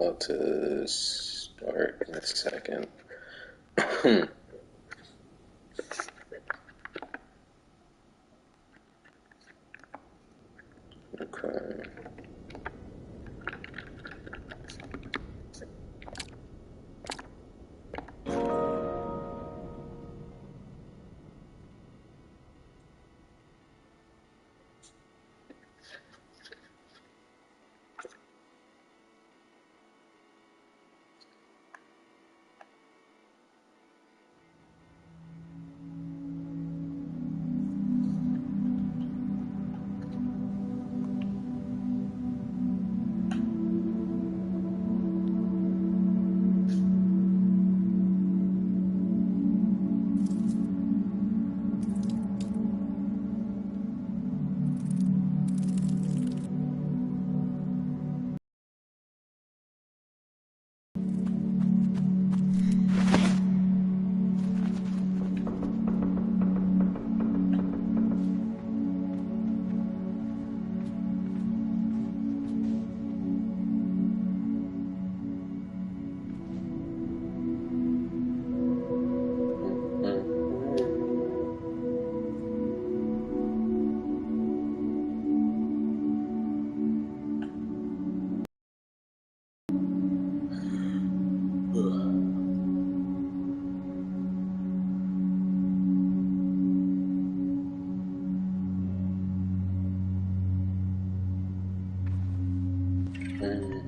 about to start in a second. Okay. And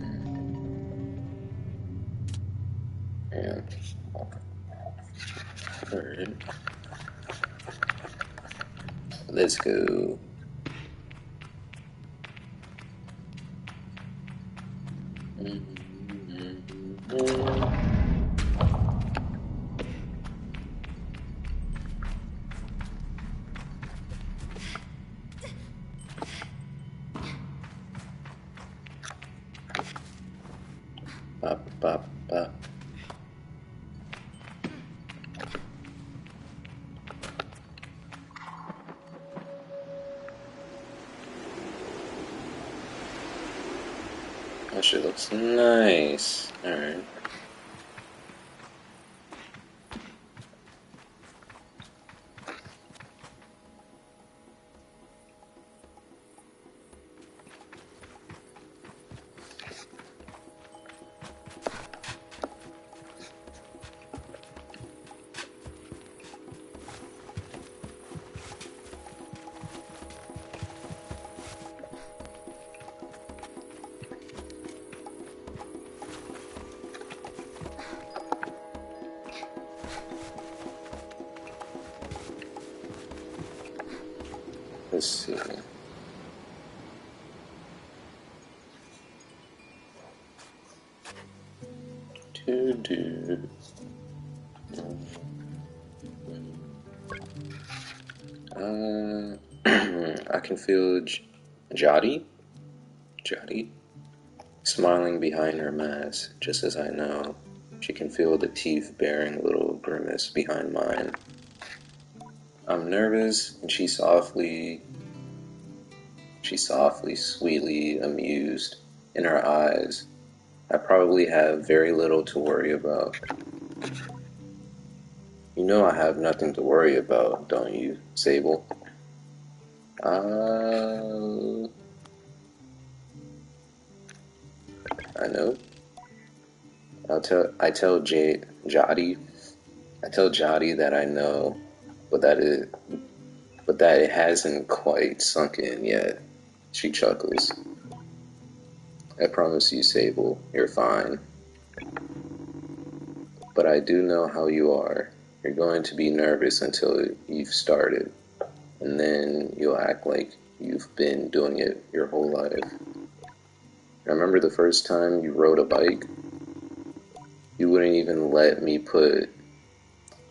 alright, let's go. Bop, bop, bop. That shit looks nice. Alright. Let's see. Do. I can feel Jotty smiling behind her mask, just as I know. She can feel the teeth bearing a little grimace behind mine. I'm nervous, and she's softly, sweetly amused in her eyes. I probably have very little to worry about. You know I have nothing to worry about, don't you, Sable? Uh, I know. Jotty. I tell Jotty that I know, but that it hasn't quite sunk in yet. She chuckles. I promise you, Sable, you're fine. But I do know how you are. You're going to be nervous until you've started, and then you'll act like you've been doing it your whole life. Remember the first time you rode a bike? You wouldn't even let me put,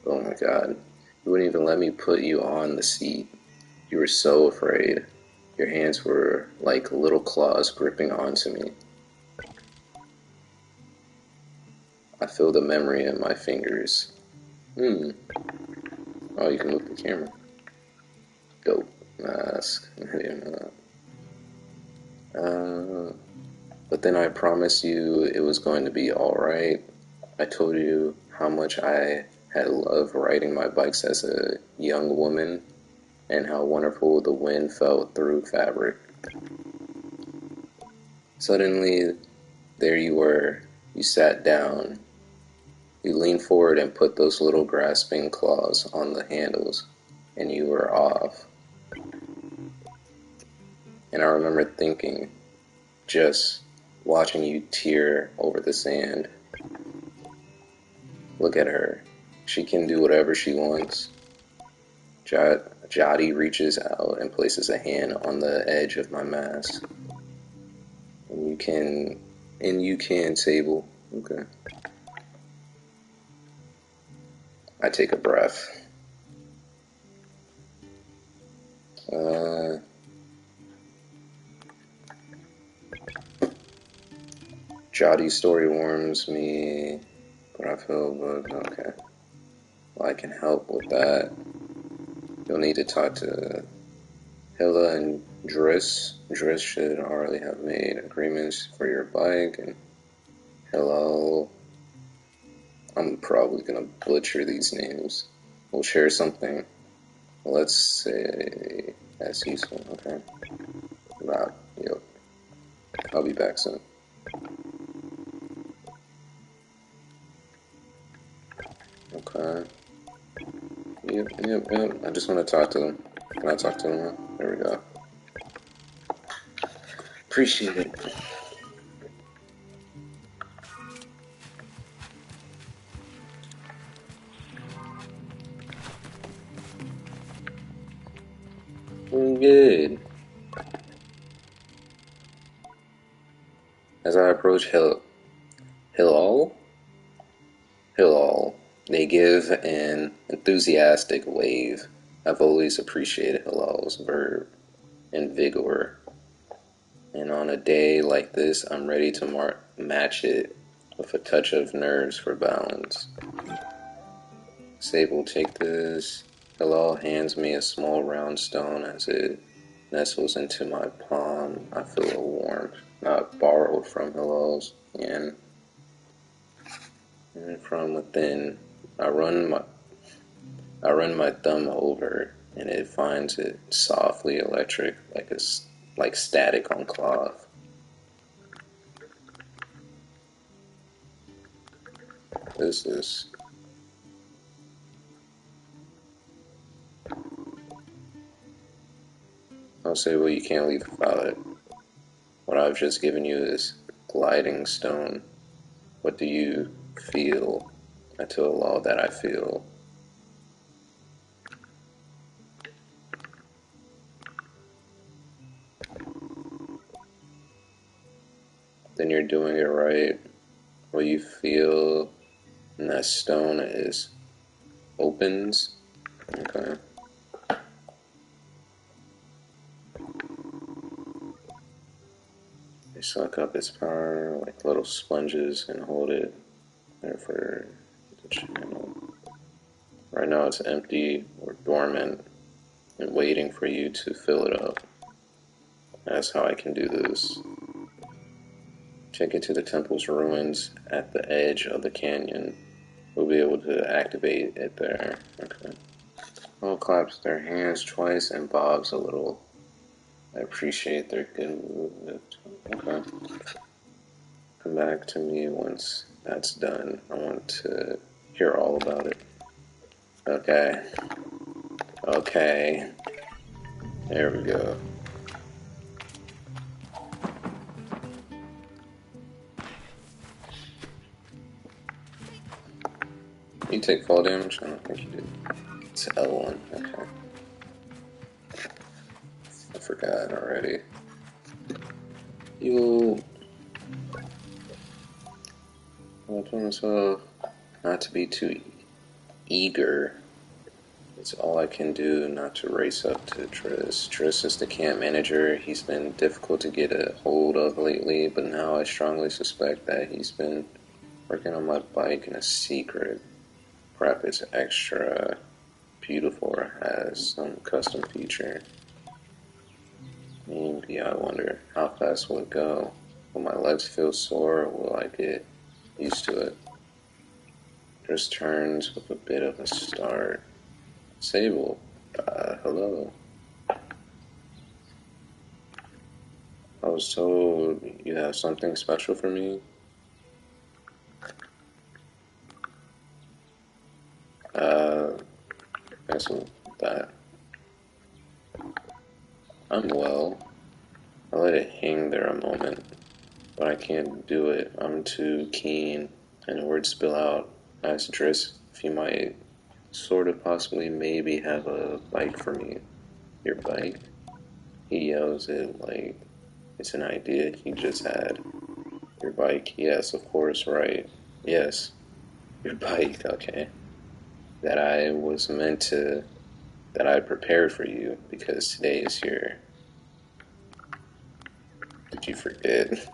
oh my god, you wouldn't even let me put you on the seat. You were so afraid. Your hands were like little claws gripping onto me. I feel the memory in my fingers. Oh, you can move the camera. Dope. Mask. I didn't know that. But then I promised you it was going to be alright. I told you how much I had loved riding my bikes as a young woman and how wonderful the wind felt through fabric. Suddenly, there you were. You sat down. You leaned forward and put those little grasping claws on the handles, and you were off. And I remember thinking, just watching you tear over the sand. Look at her. She can do whatever she wants. Jody reaches out and places a hand on the edge of my mask. And you can, Sable. Okay. I take a breath. Jody's story warms me, but I feel good. Okay. Well, I can help with that. You'll need to talk to Hilla and Driss. Driss should already have made agreements for your bike, and Hello. I'm probably gonna butcher these names. We'll share something. Let's say that's useful, okay? Yep. I'll be back soon. Okay. Yep. I just want to talk to them. Can I talk to them now? There we go. Appreciate it. Good. As I approach Hillel, they give an enthusiastic wave. I've always appreciated Hilal's verb and vigor. And on a day like this, I'm ready to match it with a touch of nerves for balance. Sable, take this. Hilal hands me a small round stone as it nestles into my palm. I feel a warmth, not borrowed from Hilal's hand. And from within, I run my thumb over, and it finds it softly electric, like static on cloth. What is this? I'll say, well, you can't leave without it. What I've just given you is gliding stone. What do you feel? I tell Allah that I feel. Then you're doing it right. What you feel in that stone is opens. Okay. They suck up its power like little sponges and hold it there for the channel. Right now it's empty or dormant and waiting for you to fill it up. That's how I can do this. Take it to the temple's ruins at the edge of the canyon. We'll be able to activate it there. Okay. Paul claps their hands twice and bobs a little. I appreciate their good movement. Okay. Come back to me once that's done. I want to hear all about it. Okay. Okay. There we go. You take fall damage? I don't think you do. It's L1. Okay. I forgot already. I told myself not to be too eager. It's all I can do not to race up to Triss. Triss is the camp manager. He's been difficult to get a hold of lately, but now I strongly suspect that he's been working on my bike in a secret. Perhaps it's extra beautiful or has some custom feature. Maybe I wonder how fast will it go? Will my legs feel sore or will I get used to it? Just turns with a bit of a start. Sable, hello. I was told you have something special for me. Thanks for that. I'm well. I let it hang there a moment, but I can't do it. I'm too keen, and words spill out. I asked Driss if you might sort of possibly maybe have a bike for me. Your bike? He yells it like it's an idea he just had. Your bike? Yes, of course, right. Yes, your bike, okay. That I was meant to, that I prepared for you because today is your. Did you forget?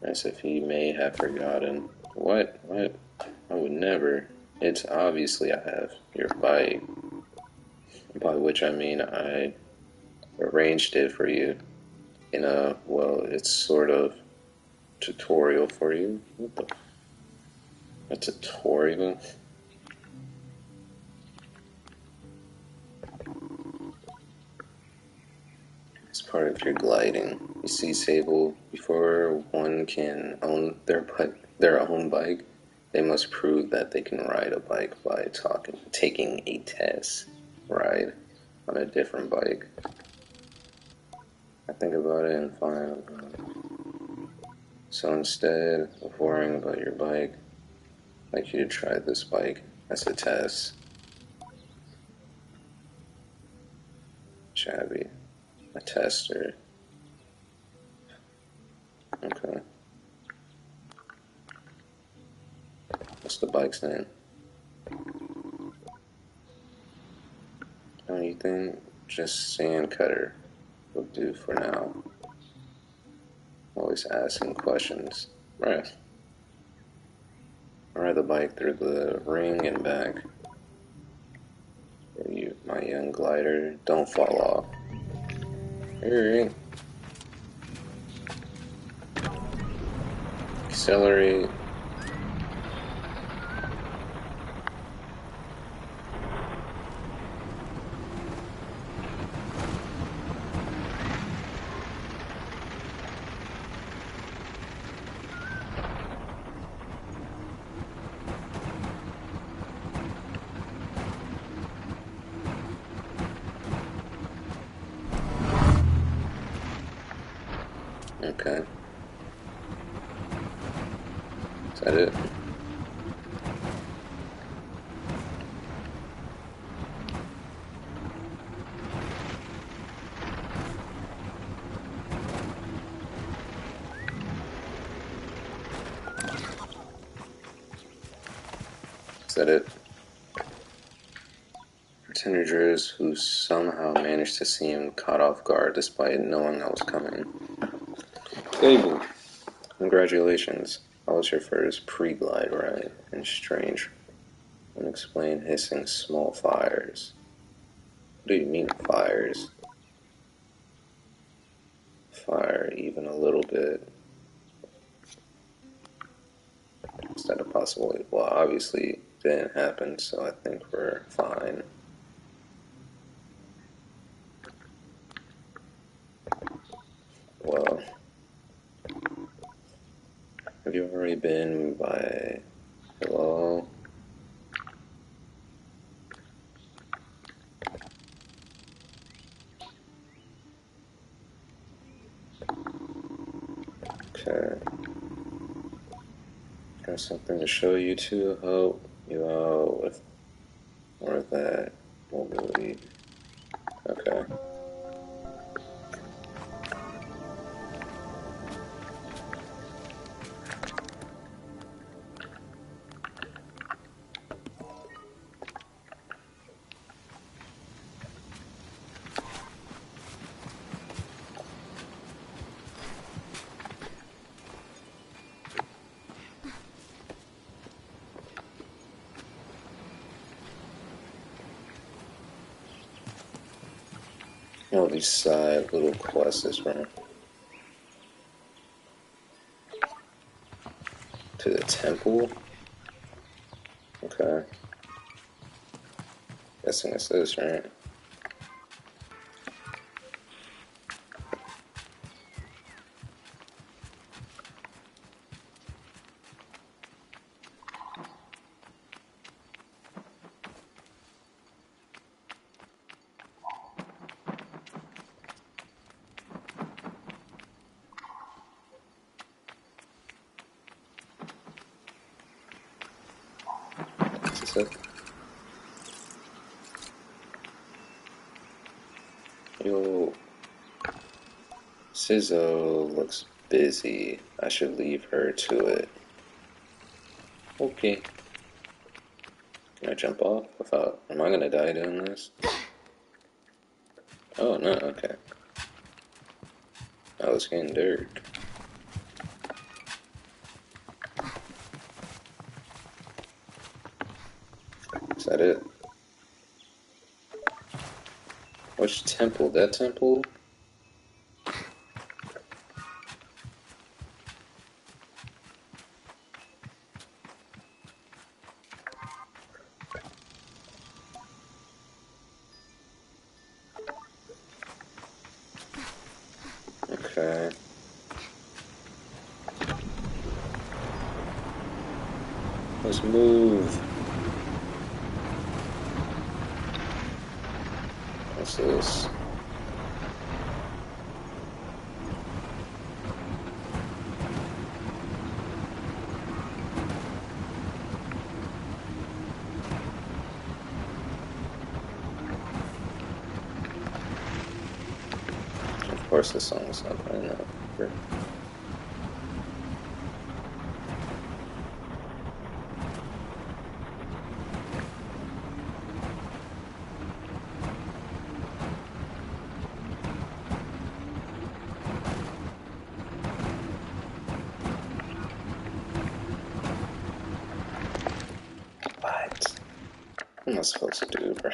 As if he may have forgotten. What? What? I would never. It's obviously I have your bike. By which I mean I arranged it for you in a, well, it's sort of tutorial for you. What the? A tutorial? It's part of your gliding. You see, Sable, before one can own their own bike, they must prove that they can ride a bike by taking a test ride on a different bike. I think about it and find. So instead of worrying about your bike, I'd like you to try this bike as a test. Shabby. A tester. Okay. What's the bike's name? Don't you think just sand cutter will do for now? Always asking questions. Right. I ride the bike through the ring and back. You, my young glider, don't fall off. Alright. Accelerate. Okay. Is that it? Is that it? Pretender Driz, who somehow managed to seem caught off guard despite knowing I was coming. Sable, congratulations. How was your first pre-glide ride in strange, unexplained hissing small fires? What do you mean fires? Fire even a little bit. Is that a possibility? Well, obviously it didn't happen, so I think we're fine. Well, have you already been by... Hello? Okay. Got something to show you to help you out with more of that mobility. Okay. all these side little quests from. To the temple? Okay. Guessing it's this, right? Is this it? Yo, Sizzo looks busy. I should leave her to it. Okay. Can I jump off without... Am I gonna die doing this? Oh, no, okay. Oh, it's getting dark. Is that it? Which temple? That temple? Okay. Let's move. What's this? Of course, this song's not playing that. What? What am I supposed to do, bro?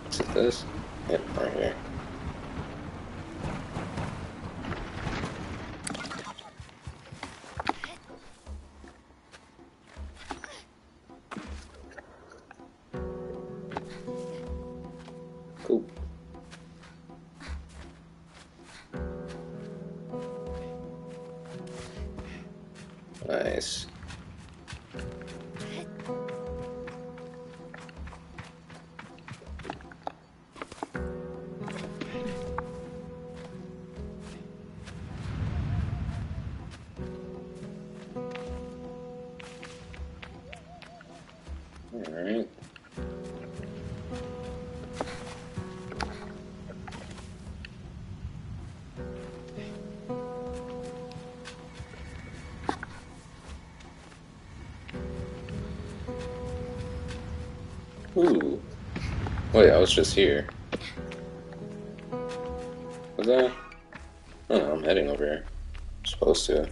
Is it this? Yep, right here. Cool. Nice. Alright. Ooh. Wait, I was just here. Was that? Oh, I'm heading over here. I'm supposed to.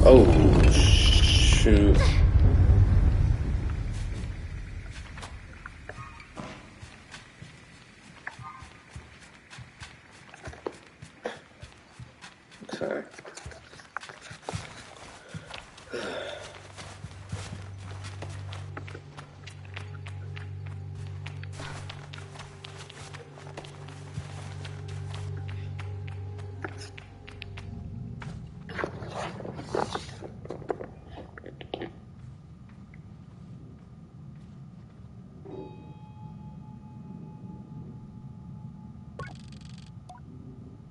Oh, shoot. Okay.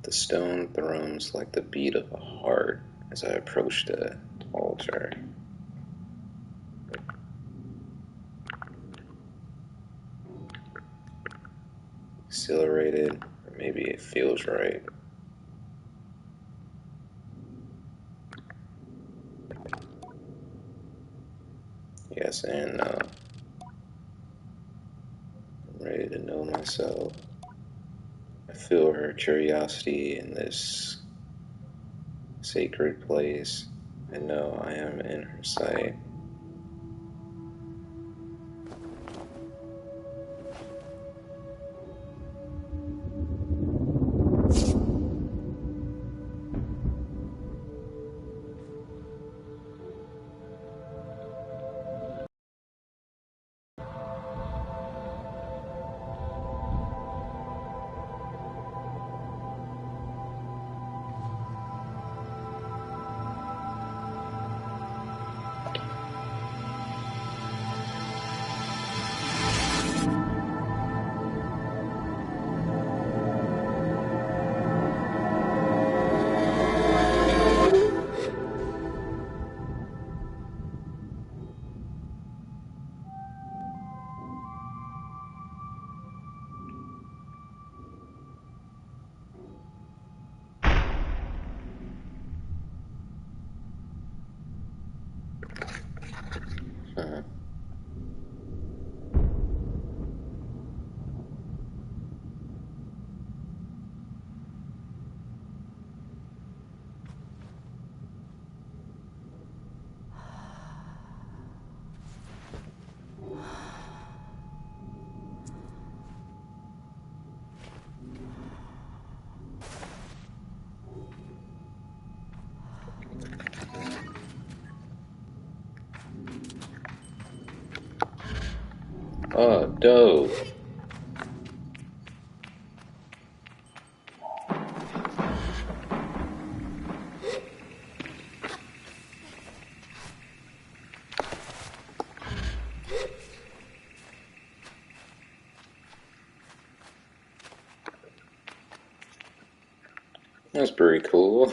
The stone thrums like the beat of a heart as I approach the altar. Exhilarated, or maybe it feels right. Yes and no. I'm ready to know myself. I feel her curiosity in this sacred place. I know I am in her sight. Huh. Oh, dope. That's pretty cool.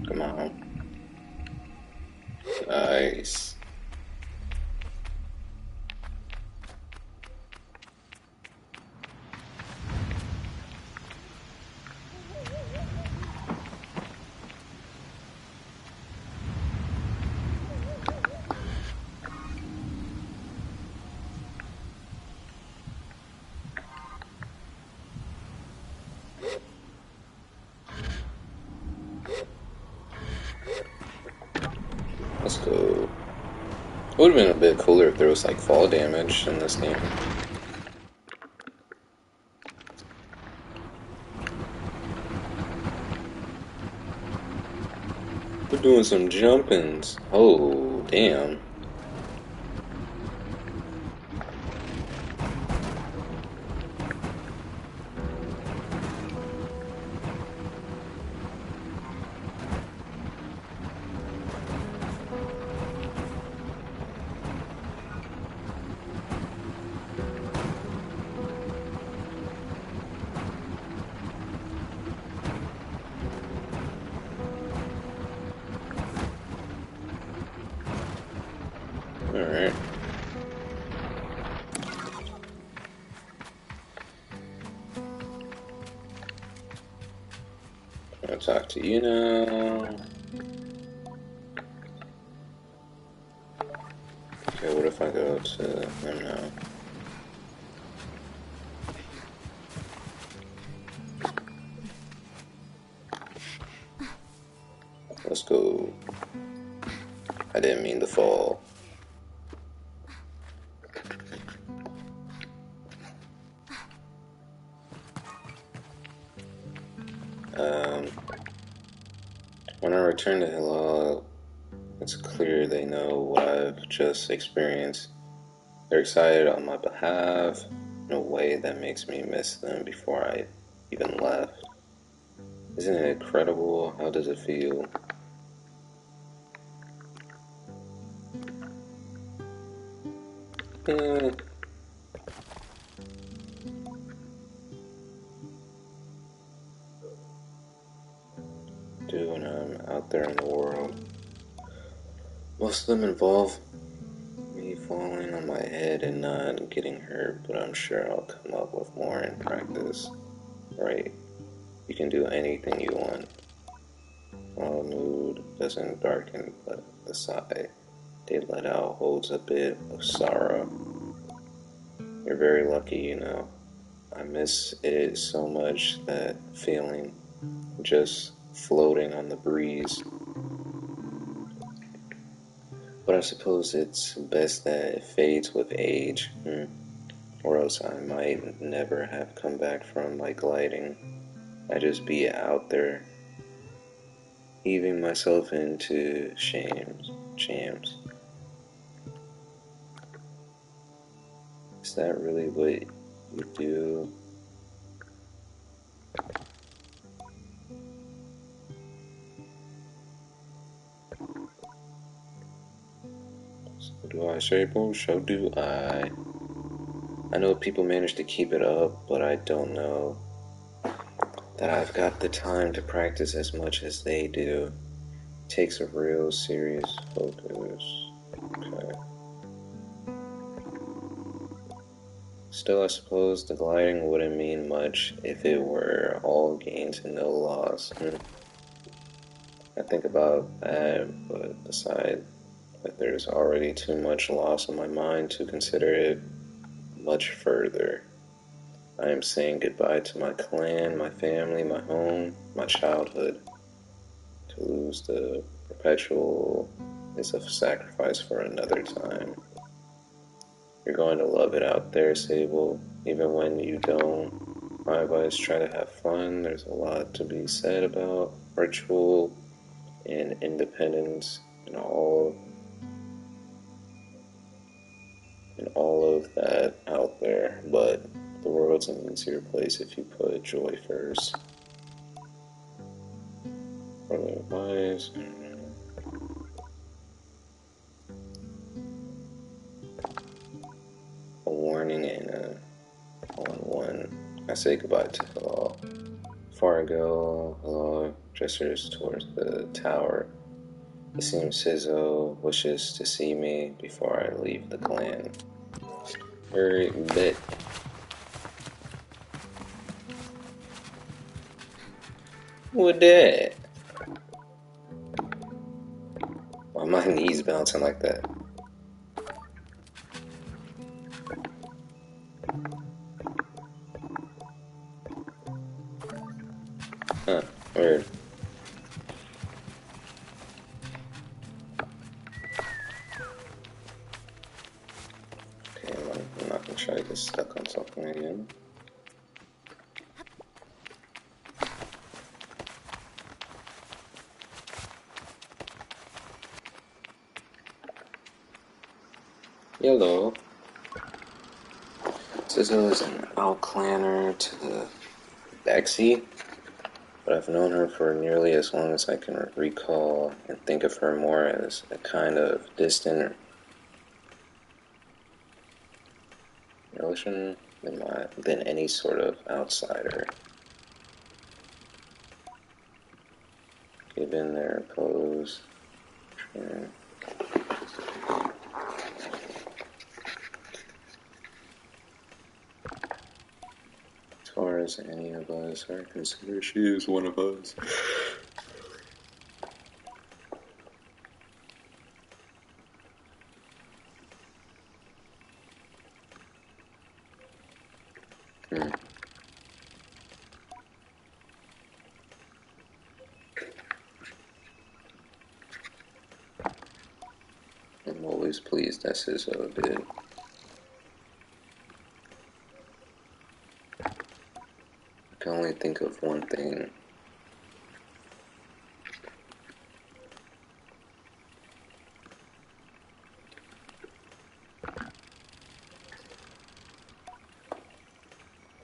Come on. Nice. Let's go. It would have been a bit cooler if there was like fall damage in this game. We're doing some jumpins'. Oh, damn. Alright. I'll talk to you now. Okay, what if I go to... I don't know. Let's go. I didn't mean to fall. When I return to Hillel, it's clear they know what I've just experienced. They're excited on my behalf in a way that makes me miss them before I even left. Isn't it incredible? How does it feel? Eh, do when I'm out there in the world. Most of them involve me falling on my head and not getting hurt, but I'm sure I'll come up with more in practice. Right. You can do anything you want. While mood doesn't darken, but the sigh they let out holds a bit of sorrow. You're very lucky, you know. I miss it so much, that feeling, just floating on the breeze. But I suppose it's best that it fades with age, or else I might never have come back from my gliding. I'd just be out there, heaving myself into jams. Is that really what you do? So do I, Sable? So do I. I know people manage to keep it up, but I don't know that I've got the time to practice as much as they do. It takes a real serious focus. Okay. Still, I suppose the gliding wouldn't mean much if it were all gains and no loss. I think about that, but decide that there's already too much loss in my mind to consider it much further. I am saying goodbye to my clan, my family, my home, my childhood. To lose the perpetual is a sacrifice for another time. You're going to love it out there, Sable, even when you don't. My advice, try to have fun. There's a lot to be said about ritual and independence and all of that out there, but the world's an easier place if you put joy first. For the advice, a warning and a all-in-one. I say goodbye to Hello. Before I go, Hello gestures towards the tower. It seems Sizzo wishes to see me before I leave the clan. Very bit. What that? Why my knees bouncing like that? Huh, weird. Okay, I'm not gonna try to get stuck on something again. Hello. Sizzo is an outclanner to the backseat, but I've known her for nearly as long as I can recall and think of her more as a kind of distant relation than any sort of outsider. Given their pose, as far as any of us are considered, she is one of us. I'm always pleased that Sizzo did. I can only think of one thing.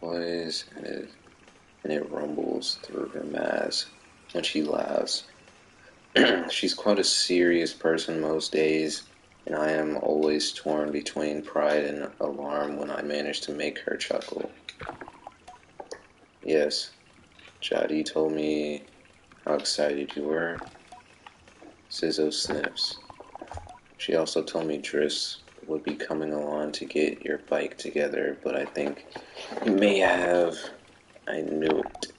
Always, and it rumbles through her mask when she laughs. She's quite a serious person most days, and I am always torn between pride and alarm when I manage to make her chuckle. Yes, Jadi told me how excited you were. Sizzo sniffs. She also told me Driss would be coming along to get your bike together, but I think he may have. I knew it.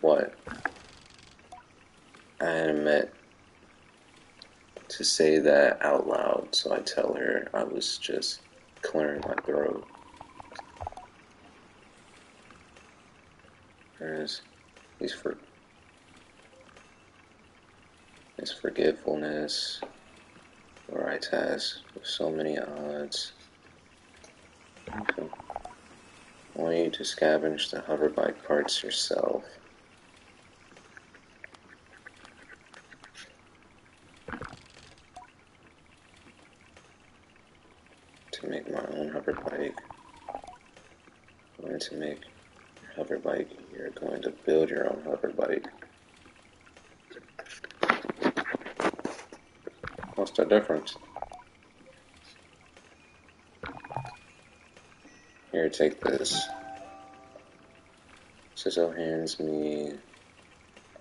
What? I admit to say that out loud, so I tell her I was just clearing my throat. There's these for his forgetfulness, where I task with so many odds. Okay. I want you to scavenge the hoverbike parts yourself. To make my own hoverbike. I'm going to make your hoverbike. You're going to build your own hoverbike. What's the difference? Here, take this. Sizzle hands me,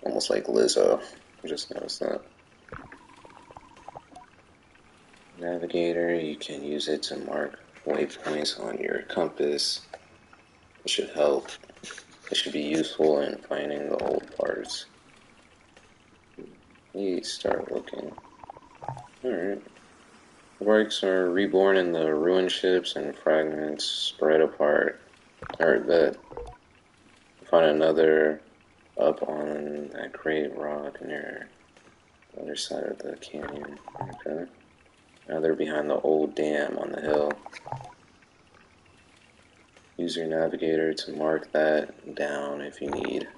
almost like Lizzo. I just noticed that. Navigator, you can use it to mark waypoints on your compass. It should help. It should be useful in finding the old parts. You start looking. Alright. Works are reborn in the ruined ships and fragments spread apart. Or that. Find another up on that great rock near the other side of the canyon. Okay. Now they're behind the old dam on the hill. Use your navigator to mark that down if you need.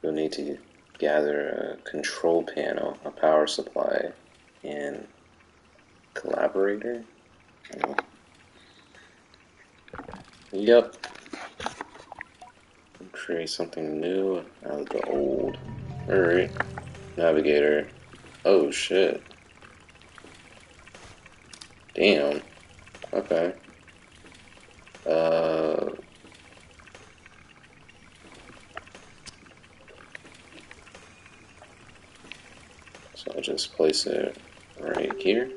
You'll need to gather a control panel, a power supply, and collaborator? Yep. Create something new out of the old. Alright. Navigator. Oh shit. Damn. Okay. So I'll just place it right here.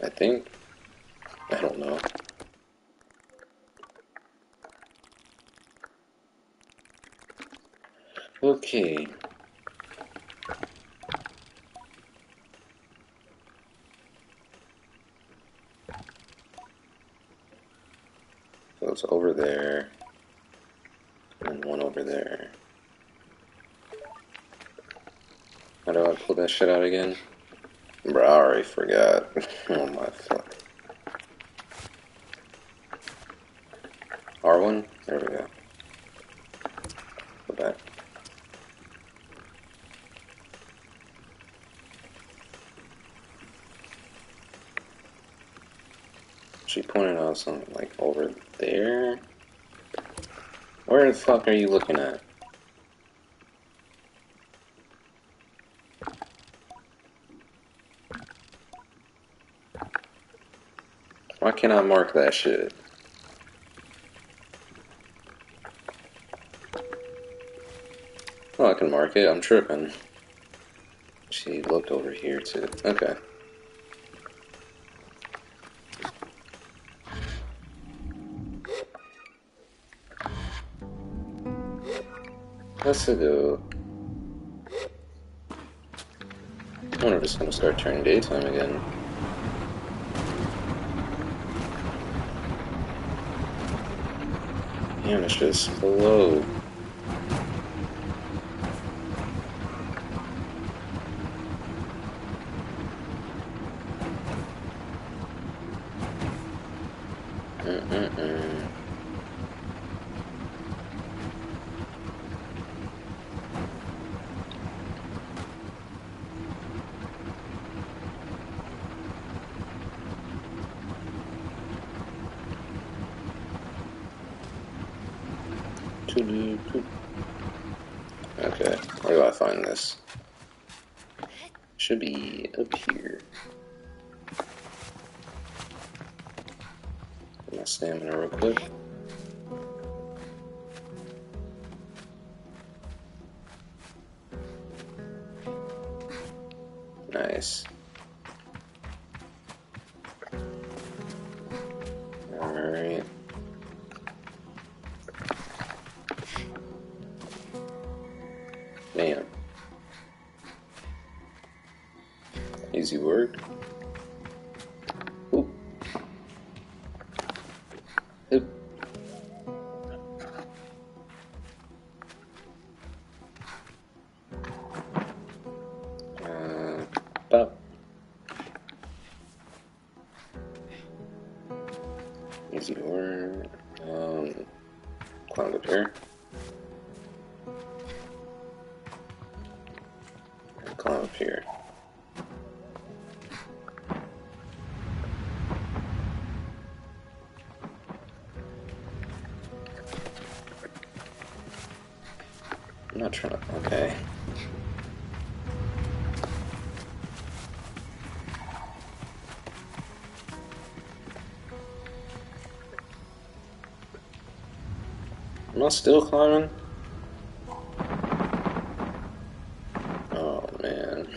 I think. I don't know. Okay. So it's over there. And one over there. How do I pull that shit out again? Bro, I already forgot. Oh my fuck. R1? There we go. Go back. She pointed out something like over there. Where the fuck are you looking at? Why can't I mark that shit? Oh, I can mark it. I'm tripping. She looked over here too. Okay. Let's go. I wonder if it's gonna start turning daytime again. Damn, it's just slow. Okay, where do I find this? Should be up here. Get my stamina real quick. Nice. Man, easy work. Oop. Oop. Pop. Easy work. Climb up here. And climb up here. I'm not trying to. Okay. Am I still climbing? Oh man.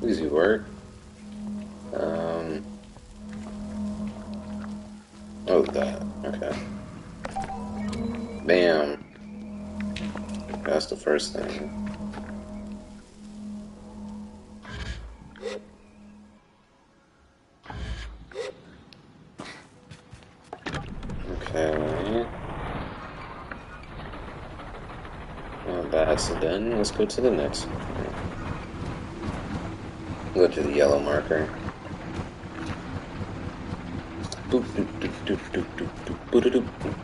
Easy work. Oh, that. Okay. Bam. That's the first thing. Okay. Well, that's done. Let's go to the next one. Go to the yellow marker. Boop, doop, doop, doop, doop, doop, doop, boop, doop, doop.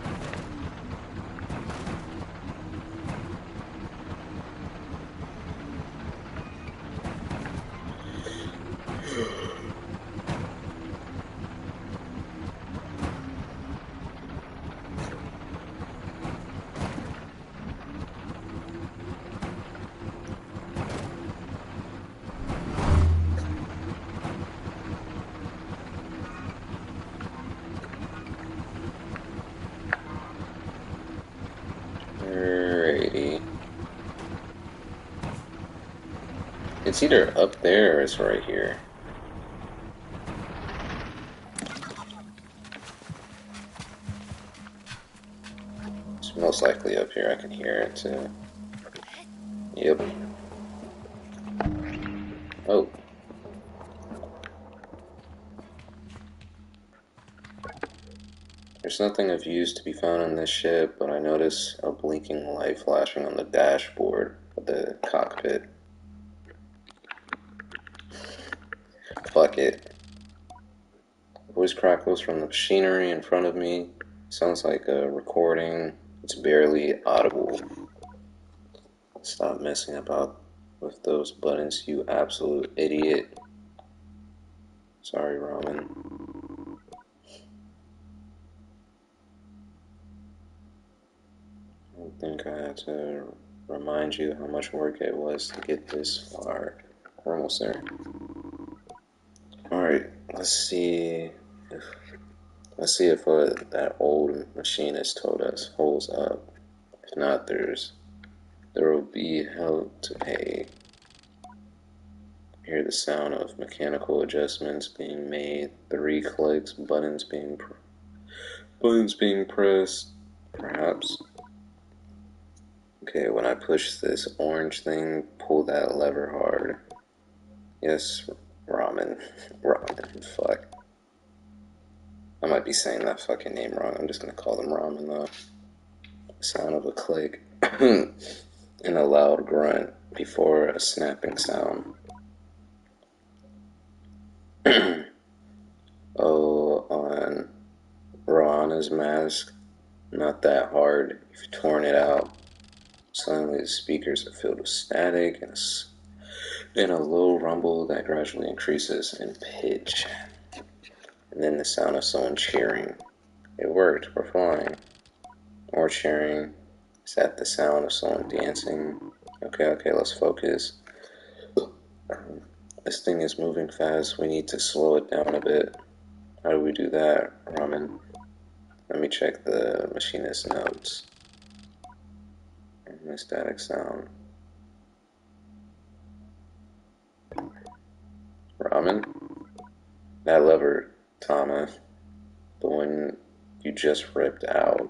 Alrighty. It's either up there or it's right here. It's most likely up here. I can hear it too. Yep. Oh. There's nothing of use to be found on this ship, but I notice a blinking light flashing on the dashboard of the cockpit. Fuck it. Voice crackles from the machinery in front of me. Sounds like a recording. It's barely audible. Stop messing about with those buttons, you absolute idiot. Sorry, Ramen. I don't think I had to remind you how much work it was to get this far. We're almost there. Alright, let's see if that old machinist told us holds up. If not, there will be hell to pay. Hear the sound of mechanical adjustments being made, 3 clicks, buttons being pressed, perhaps. Okay, when I push this orange thing, pull that lever hard. Yes, Ramen. Ramen, fuck. I might be saying that fucking name wrong. I'm just gonna call them Ramen though. Sound of a click and a loud grunt before a snapping sound. Oh, on Rana's mask. Not that hard. You've torn it out. Suddenly the speakers are filled with static and a low rumble that gradually increases in pitch. And then the sound of someone cheering. It worked. We're flying. More cheering. Is that the sound of someone dancing? Okay, let's focus. This thing is moving fast. We need to slow it down a bit. How do we do that, Ramen? Let me check the machinist notes. And the static sound. Ramen? That lever, Tama. The one you just ripped out.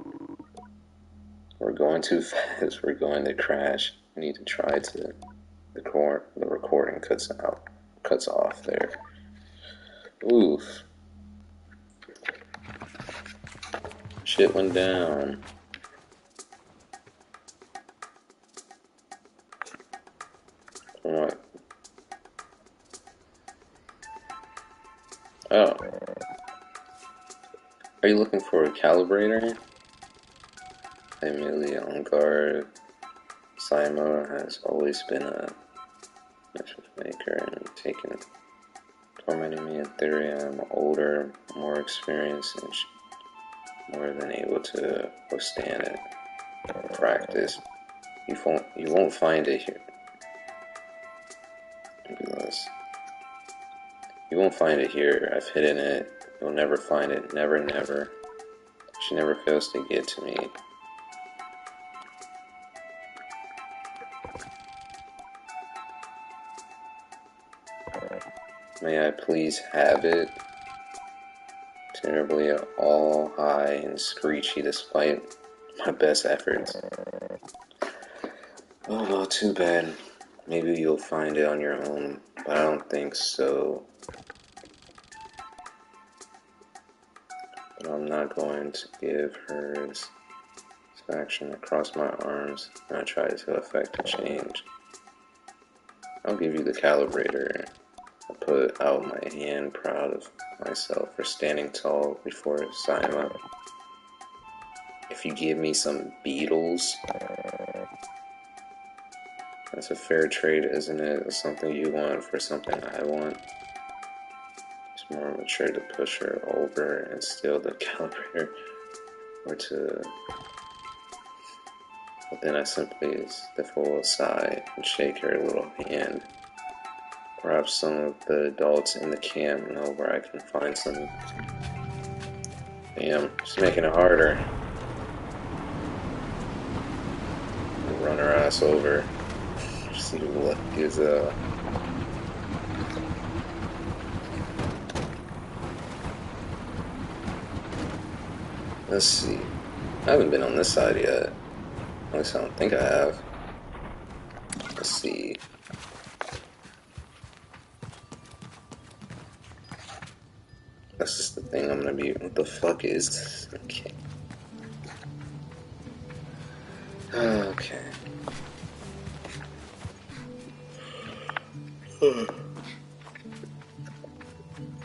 We're going too fast. We're going to crash. We need to try to. The recording cuts off there. Oof. Shit went down. What? Oh. Are you looking for a calibrator? Immediately on guard. Saima has always been a mischief maker and tormenting me in theory. I'm older, more experienced, and more than able to withstand it. Practice. You won't find it here. You won't find it here. I've hidden it. You'll never find it. Never, never. She never fails to get to me. May I please have it? Terribly all high and screechy despite my best efforts. Oh, well, too bad. Maybe you'll find it on your own, but I don't think so. But I'm not going to give her satisfaction. I cross my arms and I try to effect a change. I'll give you the calibrator. I put out my hand, proud of myself for standing tall before Saima. If you give me some beetles, that's a fair trade, isn't it? It's something you want for something I want. It's more mature to push her over and steal the calibrator, or to... But then I simply stifle a sigh and shake her little hand. Perhaps some of the adults in the camp know where I can find some. Damn, she's making it harder. Run her ass over. See what is Let's see. I haven't been on this side yet. At least I don't think I have. Let's see. That's just the thing I'm gonna be. What the fuck is this? Okay. Okay.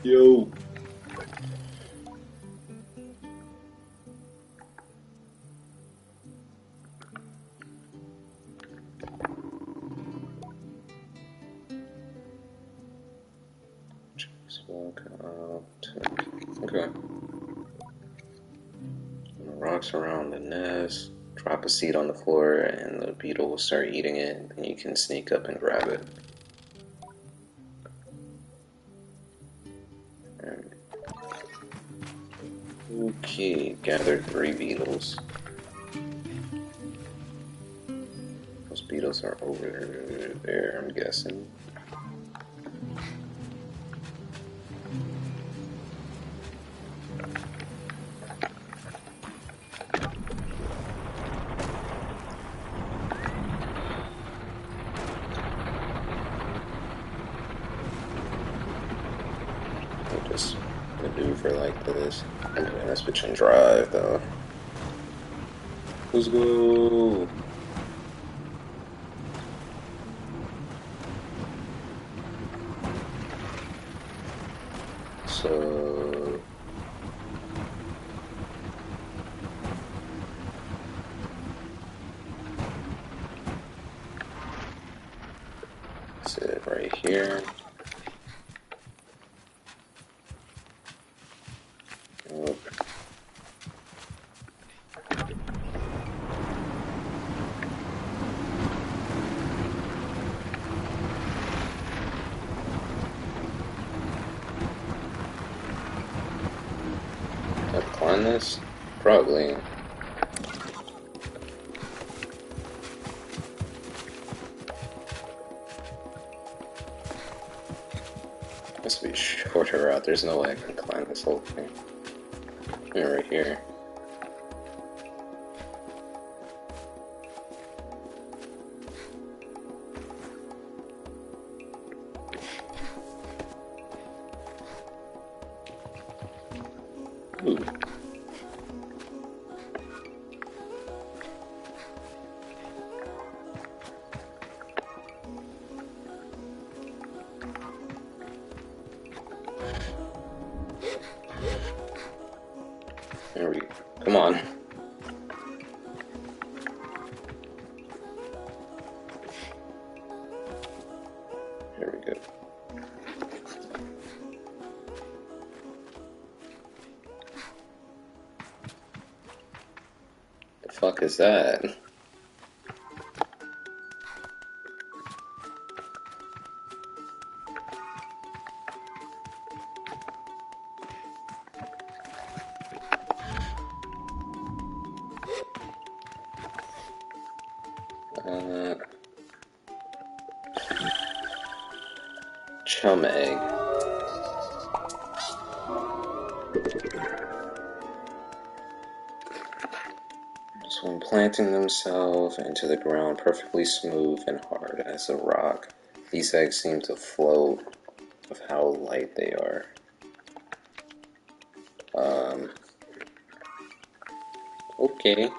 Yo. Just walk out. Okay. Rocks around the nest. Drop a seed on the floor and the beetle will start eating it, and you can sneak up and grab it. Okay, gathered 3 beetles. Those beetles are over there, I'm guessing. I'll just maneuver like this. I'm doing this bitch and drive though. Let's go! So... sit right here. Oh. Can I climb this? Probably. Must be a shorter route. There's no way I can climb this whole thing. Yeah, right here. Ooh. There we go. Come on. There we go. The fuck is that? Chum egg. So when planting themselves into the ground perfectly smooth and hard as a rock, these eggs seem to float of how light they are. Okay.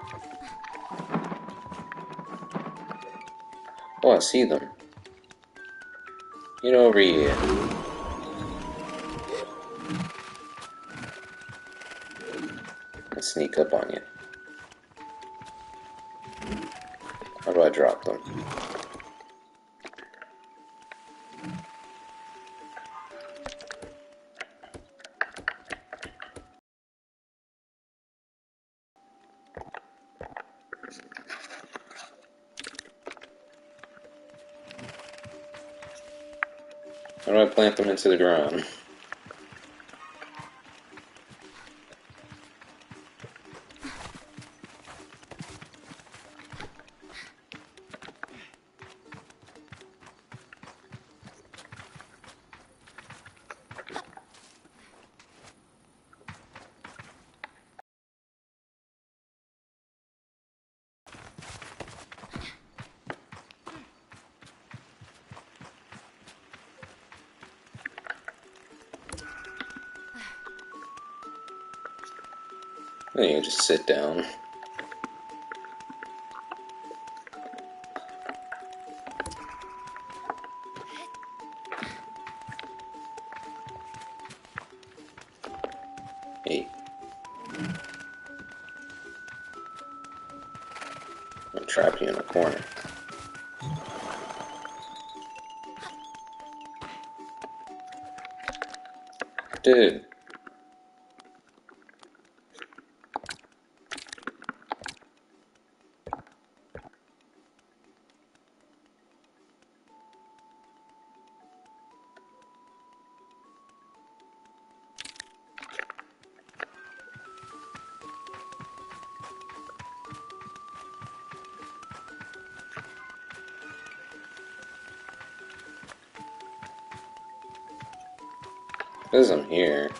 Oh, I see them. Get over here. I'll sneak up on you. How do I drop them? How do I plant them into the ground? Then you just sit down. Hey. I'll trap you in a corner. Dude. Because I'm here.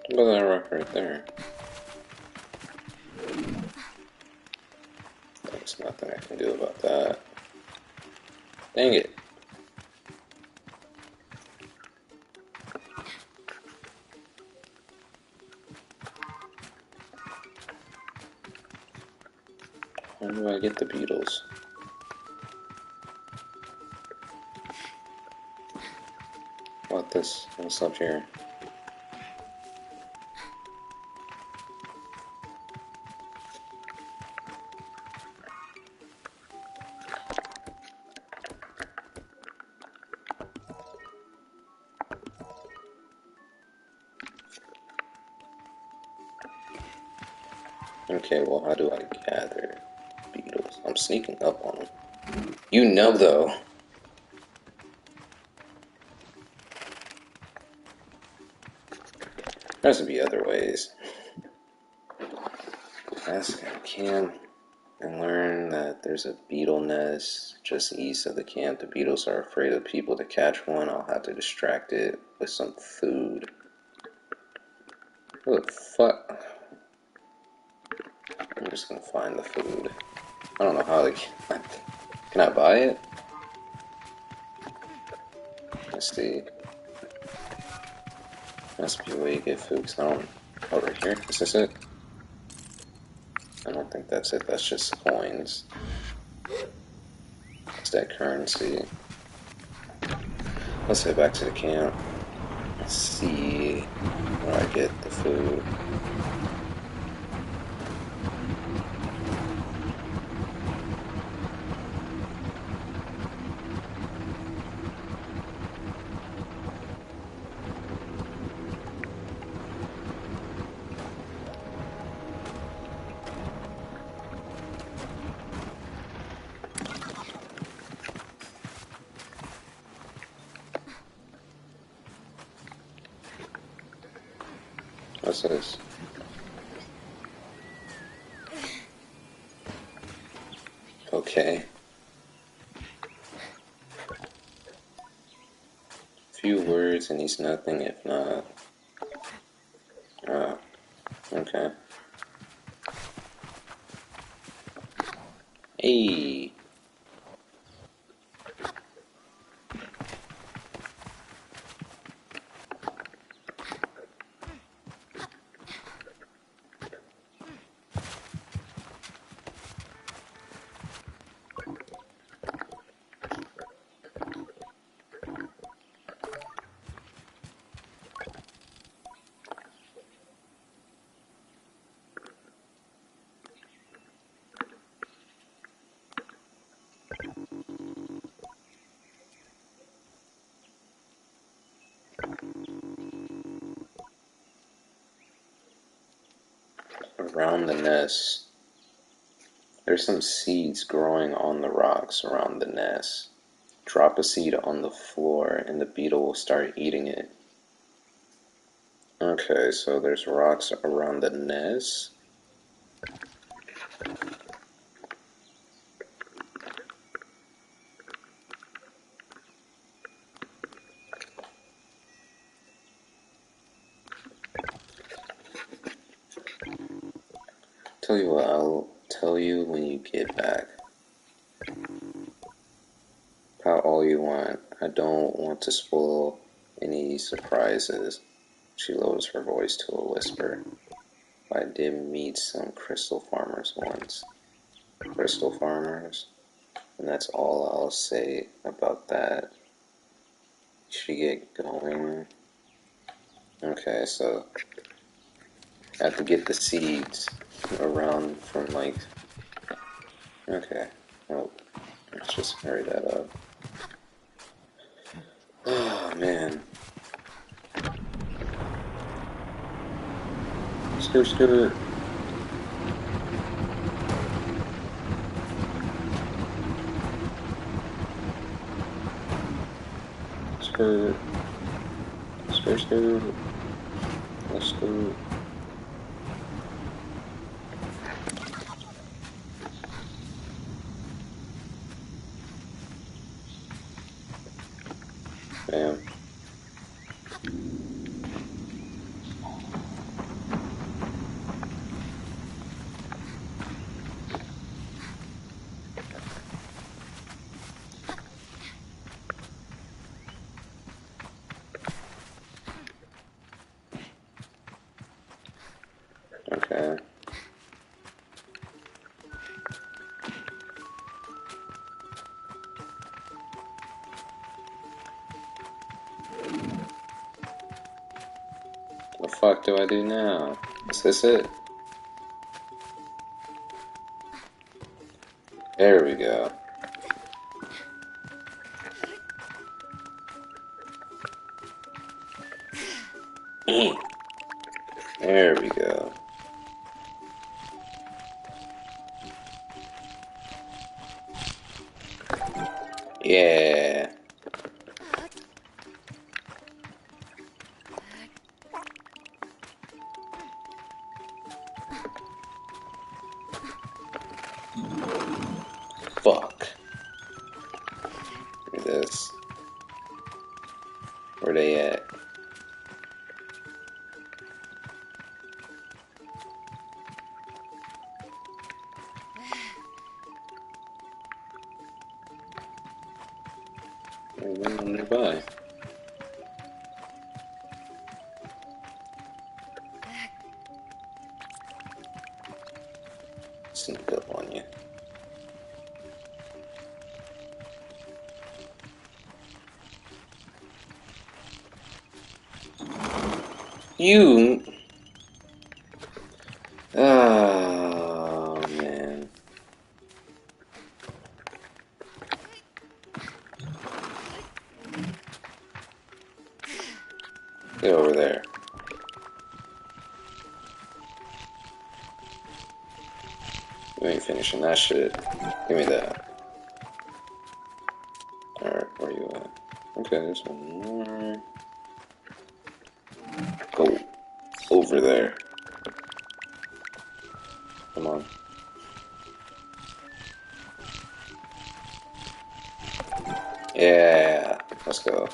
What about that rock right there? There's nothing I can do about that. Dang it. How do I get the beetles? What this? What's up here? Okay, well, how do I gather beetles? I'm sneaking up on them. You know, though. There has to be other ways. Ask if I can and learn that there's a beetle nest just east of the camp. The beetles are afraid of people. To catch one, I'll have to distract it with some food. What the fuck? I'm just gonna find the food. I don't know how to... Can I buy it? Let's see. Must be a way to get food, 'cause I don't... Oh, right here? Is this it? I don't think that's it. That's just coins. It's that currency. Let's head back to the camp. Let's see where I get the food. What's this? Okay. Few words and he's nothing if not. Oh, okay. Hey. Around the nest. There's some seeds growing on the rocks around the nest. Drop a seed on the floor and the beetle will start eating it. Okay, so there's rocks around the nest. Tell you what, I'll tell you when you get back. Pout all you want. I don't want to spoil any surprises. She lowers her voice to a whisper. I did meet some crystal farmers once. Crystal farmers? And that's all I'll say about that. Should get going. Okay, so I have to get the seeds around from like... Okay. Oh, let's just hurry that up. Oh, man. Skirt, skirt. Skirt. Skirt, skirt. Let's go. Bam. Okay. What the fuck do I do now? Is this it? There we go. There we go. Yeah. Fuck. Look at this. Where they at? There's one nearby. You. Oh, man. Get over there. You ain't finishing that shit. Give me that. Alright, where you at? Okay, there's one more. Go over there. Come on. Yeah, let's go.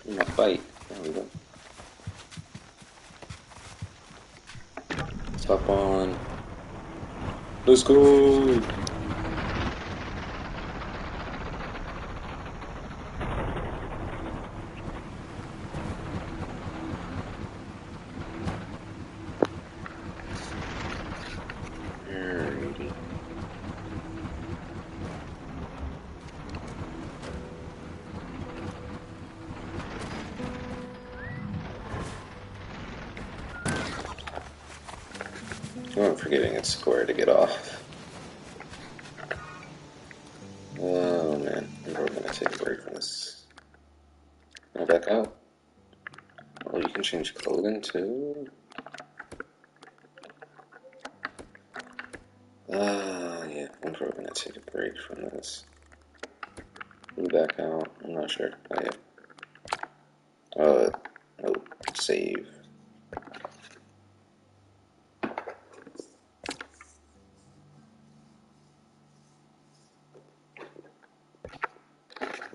I'm gonna fight. There we go. Stop on. Let's go. Alrighty. Oh, I'm forgetting it's square to get off. Oh man, I'm probably gonna take a break from this. Can I back out? Oh, you can change clothing too? Yeah, I'm probably gonna take a break from this. Can you back out? I'm not sure. Oh, yeah. No, save.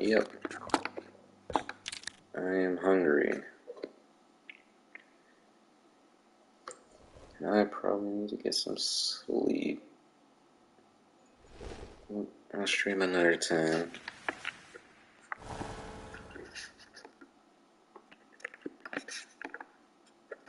Yep, I am hungry. And I probably need to get some sleep. I'll stream another time.